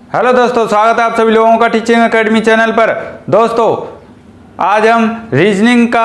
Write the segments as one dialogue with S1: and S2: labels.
S1: Hello दोस्तों, स्वागत है आप सभी लोगों का टीचिंग एकेडमी चैनल पर। दोस्तों, आज हम रीजनिंग का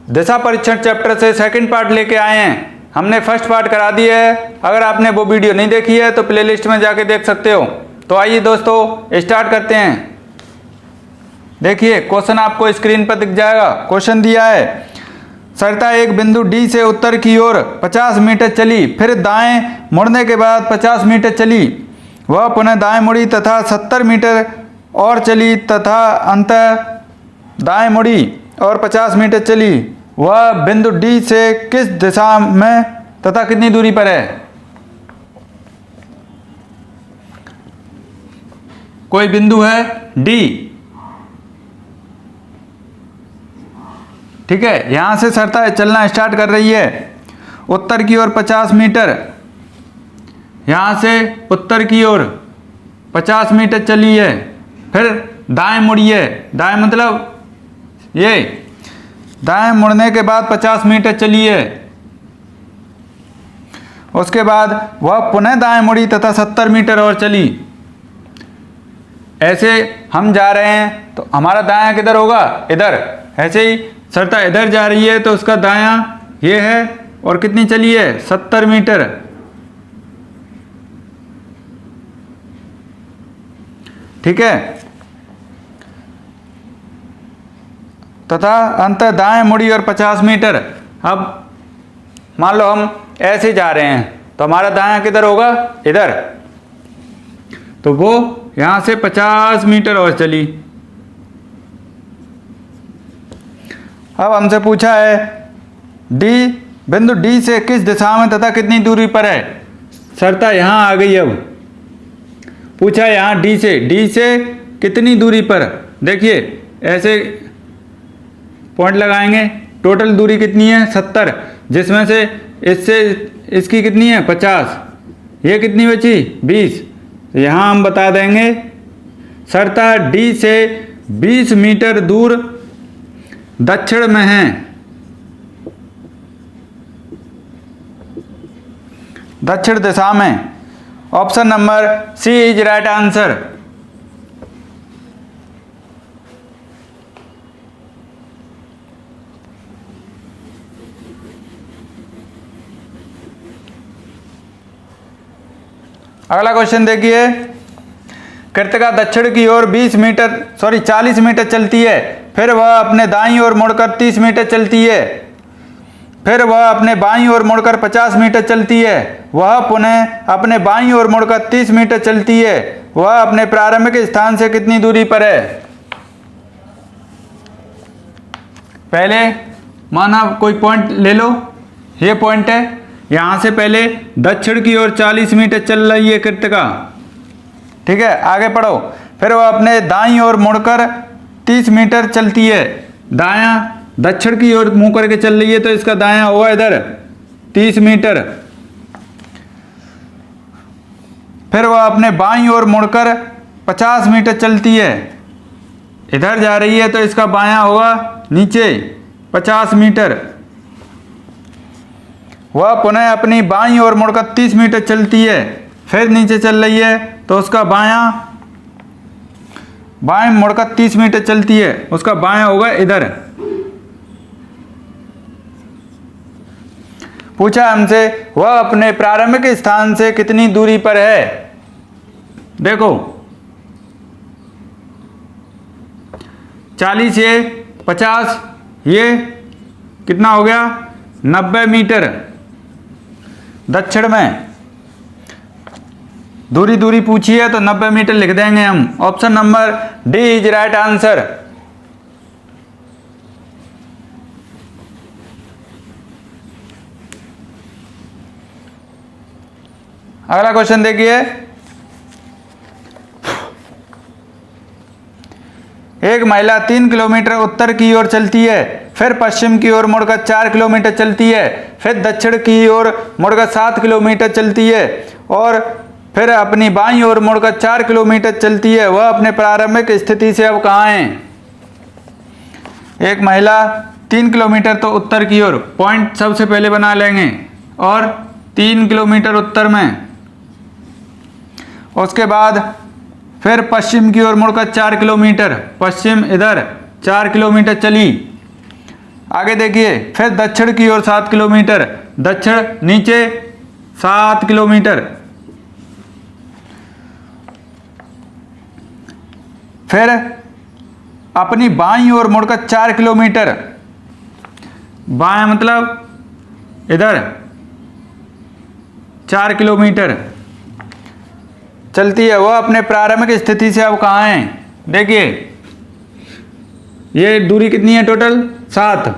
S1: दिशा परीक्षण चैप्टर से सेकंड पार्ट लेके आए हैं। हमने फर्स्ट पार्ट करा दिया है। अगर आपने वो वीडियो नहीं देखी है तो प्लेलिस्ट में जाके देख सकते हो। तो आइए दोस्तों, स्टार्ट करते हैं। देखिए, क्वेश्चन आपको स्क्रीन पर दिख जाएगा। क्वेश्चन दिया है, सरिता एक बिंदु डी से उत्तर की ओर 50 मीटर चली, फिर दाएं मुड़ने के बाद 50 मीटर चली। वह पुनः दाएं मुड़ी तथा 70 मीटर और चली तथा अंततः दाएं मुड़ी और 50 मीटर चली। वह बिंदु डी से किस दिशा में तथा कितनी दूरी पर है? कोई बिंदु है डी, ठीक है। यहां से सरिता चलना स्टार्ट कर रही है उत्तर की ओर 50 मीटर। यहाँ से उत्तर की ओर 50 मीटर चली है, फिर दाएं मुड़ी है। दाएं मतलब ये, दाएं मुड़ने के बाद 50 मीटर चली है। उसके बाद वह पुनः दाएं मुड़ी तथा 70 मीटर और चली। ऐसे हम जा रहे हैं तो हमारा दायां किधर होगा? इधर। ऐसे ही सरिता इधर जा रही है तो उसका दायां ये है और कितनी चली है? 70 मीटर। ठीक है, तथा अंत दाएं मुड़ी और 50 मीटर। अब मान लो हम ऐसे जा रहे हैं तो हमारा दायां किधर होगा? इधर। तो वो यहां से 50 मीटर और चली। अब हमसे पूछा है डी, बिंदु डी से किस दिशा में तथा कितनी दूरी पर है? सरिता यहां आ गई। अब पूछा यहाँ डी से कितनी दूरी पर। देखिए, ऐसे पॉइंट लगाएंगे। टोटल दूरी कितनी है? 70, जिसमें से इससे इसकी कितनी है? 50। ये कितनी बची? 20। तो यहाँ हम बता देंगे सरिता डी से 20 मीटर दूर दक्षिण में है। दक्षिण दिशा में। Option number C is right answer. अगला क्वेश्चन देखिए, कृतिका दक्षिण की ओर 40 मीटर चलती है, फिर वह अपने दाईं ओर मुड़कर 30 मीटर चलती है, फिर वह अपने बाईं ओर मुड़कर 50 मीटर चलती है। वह पुनः अपने बाईं ओर मुड़कर 30 मीटर चलती है। वह अपने प्रारंभिक स्थान से कितनी दूरी पर है? पहले माना कोई पॉइंट ले लो, ये पॉइंट है। यहां से पहले दक्षिण की ओर 40 मीटर चल रही है कृतिका, ठीक है। आगे पढ़ो। फिर वह अपने दाईं ओर मुड़कर 30 मीटर चलती है। दायां दक्षिण की ओर मुंह करके चल रही है तो इसका दायां होगा इधर 30 मीटर। फिर वह अपने बाईं ओर मुड़कर 50 मीटर चलती है। इधर जा रही है तो इसका बायां होगा नीचे 50 मीटर। वह पुनः अपनी बाईं ओर मुड़कर 30 मीटर चलती है, फिर नीचे चल रही है तो उसका बाएं मुड़कर 30 मीटर चलती है, उसका बायां होगा इधर। पूछा हमसे वह अपने प्रारंभिक स्थान से कितनी दूरी पर है। देखो, 40 ये 50, ये कितना हो गया? 90 मीटर दक्षिण में। दूरी पूछी है तो 90 मीटर लिख देंगे हम। Option number D is right answer. अगला क्वेश्चन देखिए, एक महिला 3 किलोमीटर उत्तर की ओर चलती है, फिर पश्चिम की ओर मुड़कर 4 किलोमीटर चलती है, फिर दक्षिण की ओर मुड़कर 7 किलोमीटर चलती है और फिर अपनी बाईं ओर मुड़कर 4 किलोमीटर चलती है। वह अपने प्रारंभिक स्थिति से अब कहाँ है? एक महिला 3 किलोमीटर तो उत्तर की ओर, पॉइंट सबसे पहले बना लेंगे, और 3 किलोमीटर उत्तर में। उसके बाद फिर पश्चिम की ओर मुड़कर 4 किलोमीटर, पश्चिम इधर 4 किलोमीटर चली। आगे देखिए, फिर दक्षिण की ओर 7 किलोमीटर, दक्षिण नीचे 7 किलोमीटर। फिर अपनी बाईं ओर मुड़कर 4 किलोमीटर, बाएं मतलब इधर 4 किलोमीटर चलती है। वह अपने प्रारंभिक स्थिति से अब कहाँ है? देखिए ये दूरी कितनी है टोटल? 7,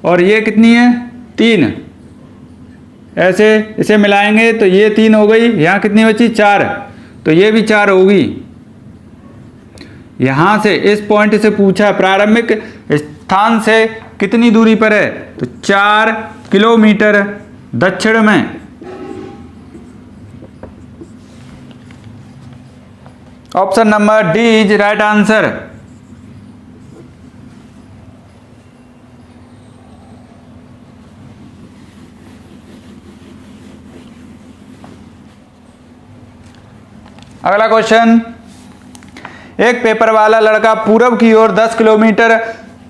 S1: और ये कितनी है? 3। ऐसे इसे मिलाएंगे तो ये 3 हो गई, यहाँ कितनी बची? 4, तो ये भी 4 होगी। यहाँ से इस पॉइंट से पूछा प्रारंभिक स्थान से कितनी दूरी पर है, तो 4 किलोमीटर दक्षिण में। Option number D is right answer. अगला क्वेश्चन, एक पेपर वाला लड़का पूरब की ओर 10 किलोमीटर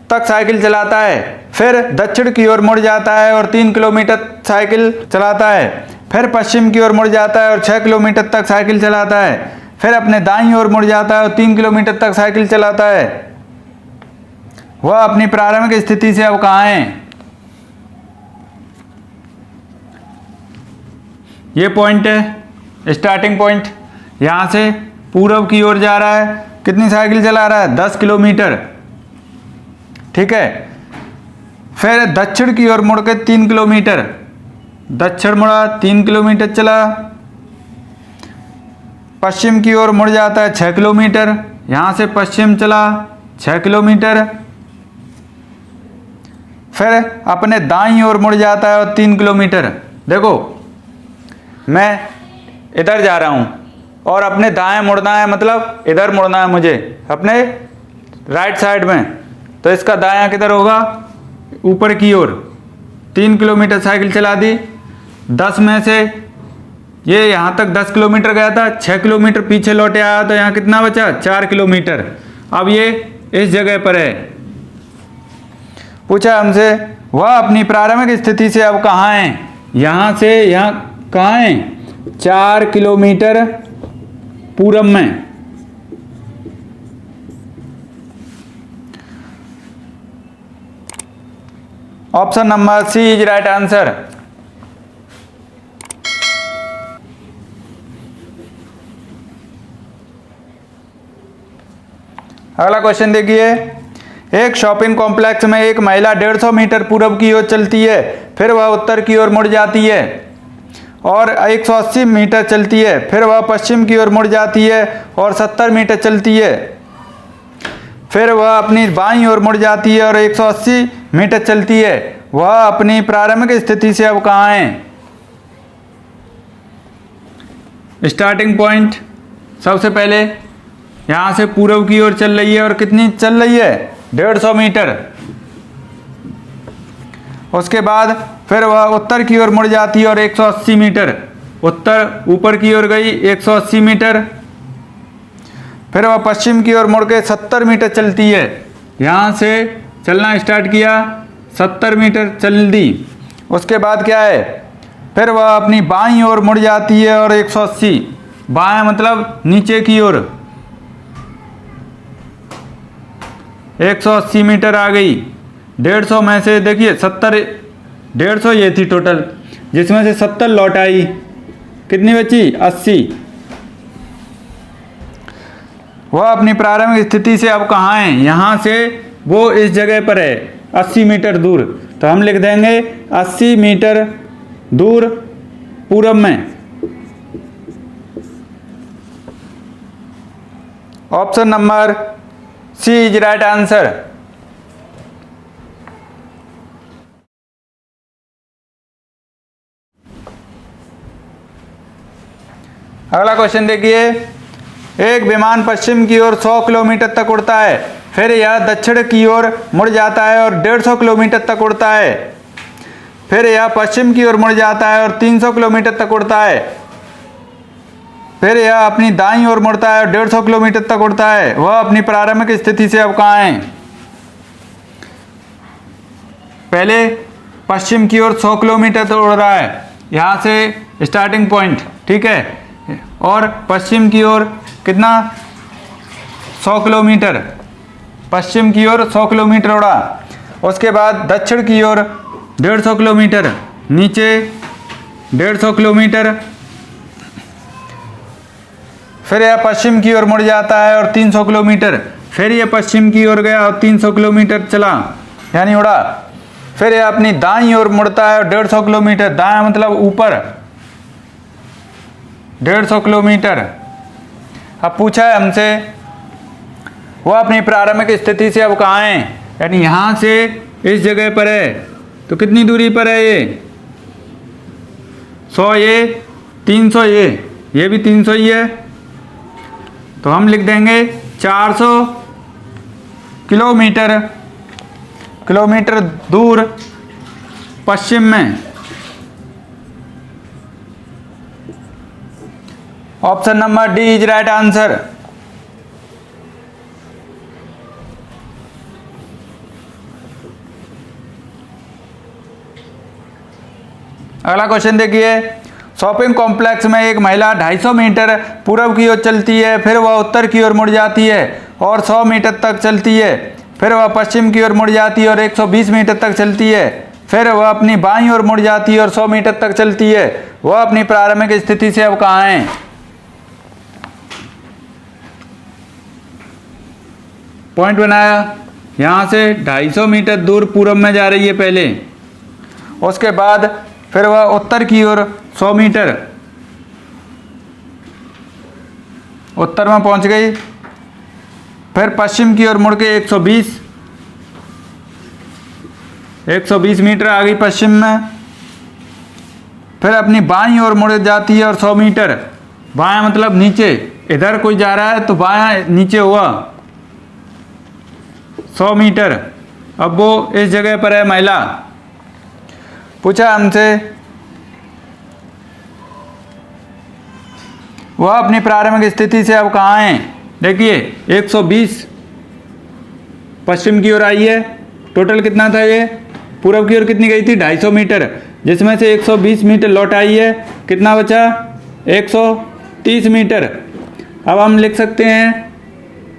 S1: तक साइकिल चलाता है, फिर दक्षिण की ओर मुड़ जाता है और 3 किलोमीटर साइकिल चलाता है, फिर पश्चिम की ओर मुड़ जाता है और 6 किलोमीटर तक साइकिल चलाता है, फिर अपने दाईं ओर मुड़ जाता है और 3 किलोमीटर तक साइकिल चलाता है। वह अपनी प्रारंभिक स्थिति से अब कहाँ है? ये पॉइंट है स्टार्टिंग पॉइंट। यहाँ से पूरब की ओर जा रहा है, कितनी साइकिल चला रहा है? 10 किलोमीटर, ठीक है। फिर दक्षिण की ओर मुड़ के 3 किलोमीटर, दक्षिण मुड़ा 3 किलोमीटर चला, पश्चिम की ओर मुड़ जाता है 6 किलोमीटर, यहाँ से पश्चिम चला 6 किलोमीटर, फिर अपने दाईं ओर मुड़ जाता है और 3 किलोमीटर। देखो मैं इधर जा रहा हूँ और अपने दाएं मुड़ना है, मतलब इधर मुड़ना है मुझे अपने राइट साइड में, तो इसका दायां किधर होगा? ऊपर की ओर। 3 किलोमीटर साइकिल चला दी, 10 में से ये यहाँ तक 10 किलोमीटर गया था, 6 किलोमीटर पीछे लौटे आया तो यहाँ कितना बचा? 4 किलोमीटर। अब ये इस जगह पर है। पूछा हमसे वह अपनी प्रारंभिक स्थिति से अब कहाँ है? यहाँ से यहाँ कहाँ है? 4 किलोमीटर पूरब में। Option number C is right answer. अगला क्वेश्चन देखिए, एक शॉपिंग कॉम्प्लेक्स में एक महिला 150 मीटर पूरब की ओर चलती है, फिर वह उत्तर की ओर मुड़ जाती है और 180 मीटर चलती है, फिर वह पश्चिम की ओर मुड़ जाती है और 70 मीटर चलती है, फिर वह अपनी बाईं ओर मुड़ जाती है और 180 मीटर चलती है। वह अपनी प्रारंभिक स्थिति से अब कहाँ है? स्टार्टिंग पॉइंट सबसे पहले यहाँ से पूरब की ओर चल रही है और कितनी चल रही है? 150 मीटर। उसके बाद फिर वह उत्तर की ओर मुड़ जाती है और 180 मीटर, उत्तर ऊपर की ओर गई 180 मीटर, फिर वह पश्चिम की ओर मुड़ के 70 मीटर चलती है। यहाँ से चलना स्टार्ट किया, 70 मीटर चल दी। उसके बाद क्या है? फिर वह अपनी बाईं ओर मुड़ जाती है और 180, बाएं मतलब नीचे की ओर, 180 मीटर आ गई। 150 में से देखिए 70, 150 ये थी टोटल, जिसमें से 70 लौट आई, कितनी बची? 80। वह अपनी प्रारंभिक स्थिति से अब कहाँ है? यहाँ से वो इस जगह पर है 80 मीटर दूर, तो हम लिख देंगे 80 मीटर दूर पूरब में। Option number C is right answer. अगला क्वेश्चन देखिए, एक विमान पश्चिम की ओर 100 किलोमीटर तक उड़ता है, फिर यह दक्षिण की ओर मुड़ जाता है और 150 किलोमीटर तक उड़ता है, फिर यह पश्चिम की ओर मुड़ जाता है और 300 किलोमीटर तक उड़ता है, फिर यह अपनी दाईं ओर मुड़ता है और 150 किलोमीटर तक उड़ता है। वह अपनी प्रारंभिक स्थिति से अब कहाँ है? पहले पश्चिम की ओर 100 किलोमीटर तक उड़ रहा है, यहाँ से स्टार्टिंग पॉइंट, ठीक है। और पश्चिम की ओर कितना? 100 किलोमीटर, पश्चिम की ओर 100 किलोमीटर उड़ा। उसके बाद दक्षिण की ओर 150 किलोमीटर, नीचे 150 किलोमीटर, फिर यह पश्चिम की ओर मुड़ जाता है और 300 किलोमीटर, फिर यह पश्चिम की ओर गया और 300 किलोमीटर चला यानी उड़ा। फिर यह अपनी दाईं ओर मुड़ता है और 150 किलोमीटर, दायां मतलब ऊपर, 150 किलोमीटर। अब पूछा है हमसे वह अपनी प्रारंभिक स्थिति से अब कहाँ है, यानी यहाँ से इस जगह पर है, तो कितनी दूरी पर है ये? 100 ये, 300 ये भी 300 ही है, तो हम लिख देंगे 400 किलोमीटर दूर पश्चिम में। Option number D is right answer. अगला क्वेश्चन देखिए, शॉपिंग कॉम्प्लेक्स में एक महिला 250 मीटर पूर्व की ओर चलती है, फिर वह उत्तर की ओर मुड़ जाती है और 100 मीटर तक चलती है, फिर वह पश्चिम की ओर मुड़ जाती है और 120 मीटर तक चलती है, फिर वह अपनी बाईं ओर मुड़ जाती है और 100 मीटर तक चलती है। वह अपनी प्रारंभिक स्थिति से अब कहाँ है? पॉइंट बनाया, यहाँ से 250 मीटर दूर पूर्व में जा रही है पहले, उसके बाद फिर वह उत्तर की ओर 100 मीटर, उत्तर में पहुंच गई, फिर पश्चिम की ओर मुड़ के 120 मीटर आ गई पश्चिम में, फिर अपनी बाईं ओर मुड़ जाती है और 100 मीटर, बायां मतलब नीचे, इधर कोई जा रहा है तो बायां नीचे हुआ 100 मीटर। अब वो इस जगह पर है महिला। पूछा हमसे वह अपनी प्रारंभिक स्थिति से अब कहाँ है? देखिए 120 पश्चिम की ओर आई है, टोटल कितना था ये? पूर्व की ओर कितनी गई थी? 250 मीटर, जिसमें से 120 मीटर लौट आई है, कितना बचा? 130 मीटर। अब हम लिख सकते हैं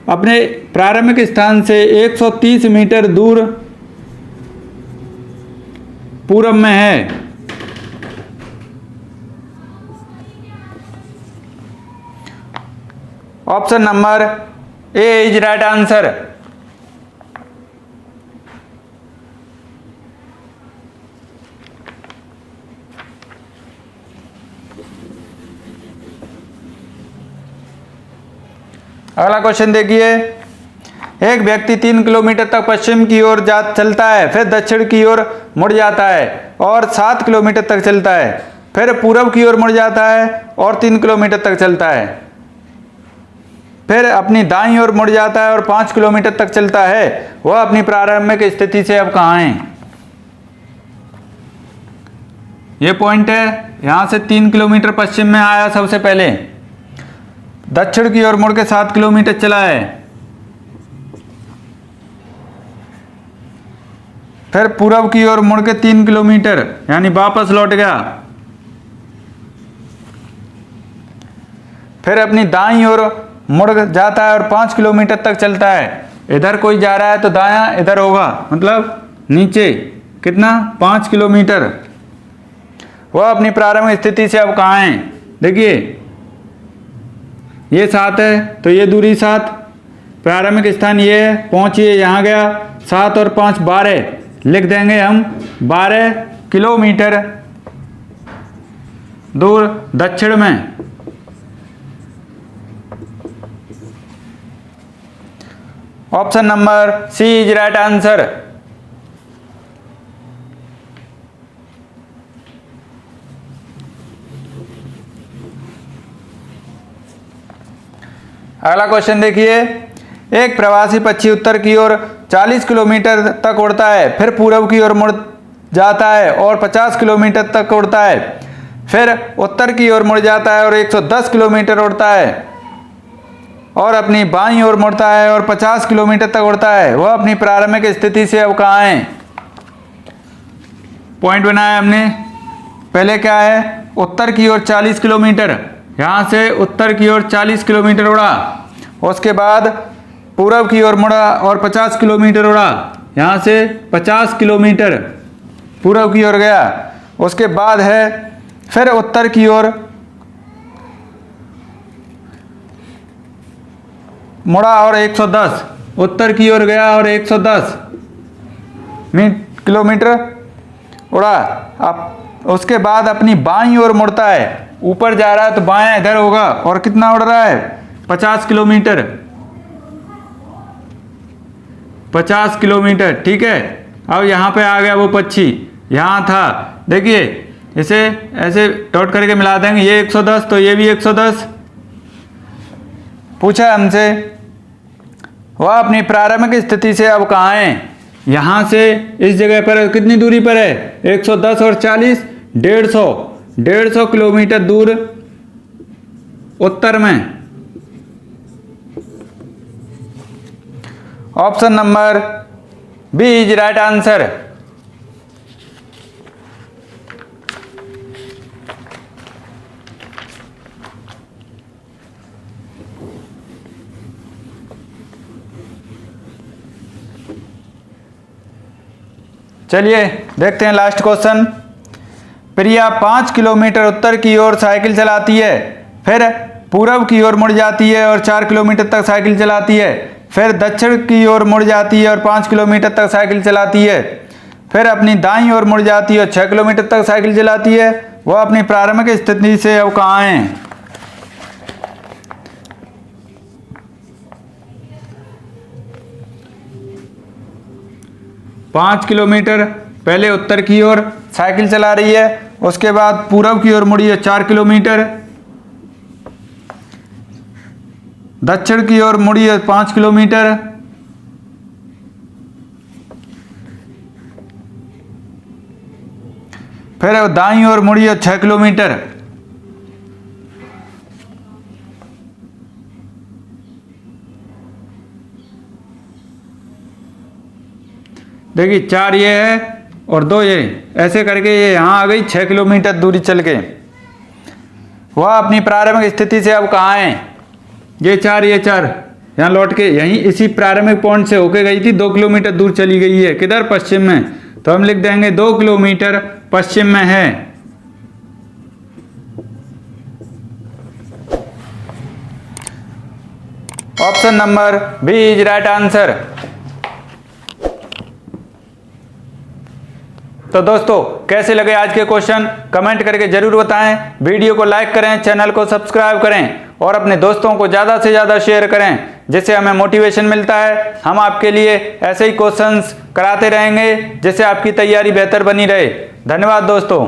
S1: अपने प्रारंभिक स्थान से 130 मीटर दूर पूर्व में है। Option number A is right answer. अगला क्वेश्चन देखिए, एक व्यक्ति 3 किलोमीटर तक पश्चिम की ओर चलता है, फिर दक्षिण की ओर मुड़ जाता है और 7 किलोमीटर तक चलता है, फिर पूर्व की ओर मुड़ जाता है और 3 किलोमीटर तक चलता है, फिर अपनी दाईं ओर मुड़ जाता है और 5 किलोमीटर तक चलता है। वह अपनी प्रारंभिक स्थिति से अब कहाँ है? ये पॉइंट है, यहाँ से 3 किलोमीटर पश्चिम में आया सबसे पहले, दक्षिण की ओर मुड़ के 7 किलोमीटर चला है, फिर पूर्व की ओर मुड़ के 3 किलोमीटर यानी वापस लौट गया, फिर अपनी दाईं ओर मुड़ जाता है और 5 किलोमीटर तक चलता है। इधर कोई जा रहा है तो दायां इधर होगा, मतलब नीचे, कितना? 5 किलोमीटर। वह अपनी प्रारंभिक स्थिति से अब कहाँ है? देखिए ये 7 है तो ये दूरी 7, प्रारंभिक स्थान ये है, पहुंचिए, यहाँ गया, 7 और 5 12, लिख देंगे हम 12 किलोमीटर दूर दक्षिण में। Option number C is right answer. अगला क्वेश्चन देखिए, एक प्रवासी पक्षी उत्तर की ओर 40 किलोमीटर तक उड़ता है, फिर पूर्व की ओर मुड़ जाता है और 50 किलोमीटर तक उड़ता है, फिर उत्तर की ओर मुड़ जाता है और 110 किलोमीटर उड़ता है और अपनी बाईं ओर मुड़ता है और 50 किलोमीटर तक उड़ता है। वह अपनी प्रारंभिक स्थिति से अब कहाँ है? पॉइंट बनाया हमने। पहले क्या है? उत्तर की ओर 40 किलोमीटर, यहाँ से उत्तर की ओर 40 किलोमीटर उड़ा। उसके बाद पूर्व की ओर मुड़ा और 50 किलोमीटर उड़ा, यहाँ से 50 किलोमीटर पूर्व की ओर गया। उसके बाद है फिर उत्तर की ओर मुड़ा और 110, उत्तर की ओर गया और 110 किलोमीटर उड़ा। अब उसके बाद अपनी बाईं ओर मुड़ता है, ऊपर जा रहा है तो बायां इधर होगा और कितना उड़ रहा है? 50 किलोमीटर, 50 किलोमीटर। ठीक है, अब यहाँ पे आ गया वो पक्षी, यहाँ था, देखिए इसे ऐसे डॉट करके मिला देंगे, ये 110 तो ये भी 110। पूछा हमसे वह अपनी प्रारंभिक स्थिति से अब कहाँ है? यहाँ से इस जगह पर कितनी दूरी पर है? 110 और 40, 150 किलोमीटर दूर उत्तर में। Option number B is right answer. चलिए देखते हैं लास्ट क्वेश्चन। प्रिया 5 किलोमीटर उत्तर की ओर साइकिल चलाती है, फिर पूर्व की ओर मुड़ जाती है और 4 किलोमीटर तक साइकिल चलाती है, फिर दक्षिण की ओर मुड़ जाती है और 5 किलोमीटर तक साइकिल चलाती है, फिर अपनी दाईं ओर मुड़ जाती है और 6 किलोमीटर तक साइकिल चलाती है। वह अपनी प्रारंभिक स्थिति से अब कहाँ है? 5 किलोमीटर पहले उत्तर की ओर साइकिल चला रही है, उसके बाद पूर्व की ओर मुड़ी है 4 किलोमीटर, दक्षिण की ओर मुड़ी है 5 किलोमीटर, फिर दाईं ओर मुड़ी है 6 किलोमीटर। देखिए 4 ये है और 2 ये, ऐसे करके ये यहाँ आ गई 6 किलोमीटर दूरी चल के। वह अपनी प्रारंभिक स्थिति से अब कहाँ है? ये 4 यहाँ लौट के यहीं इसी प्रारंभिक पॉइंट से होके गई थी, 2 किलोमीटर दूर चली गई है। किधर? पश्चिम में। तो हम लिख देंगे 2 किलोमीटर पश्चिम में है। Option number B is right answer. तो दोस्तों कैसे लगे आज के क्वेश्चन कमेंट करके जरूर बताएं। वीडियो को लाइक करें, चैनल को सब्सक्राइब करें और अपने दोस्तों को ज़्यादा से ज़्यादा शेयर करें, जिससे हमें मोटिवेशन मिलता है। हम आपके लिए ऐसे ही क्वेश्चंस कराते रहेंगे जिससे आपकी तैयारी बेहतर बनी रहे। धन्यवाद दोस्तों।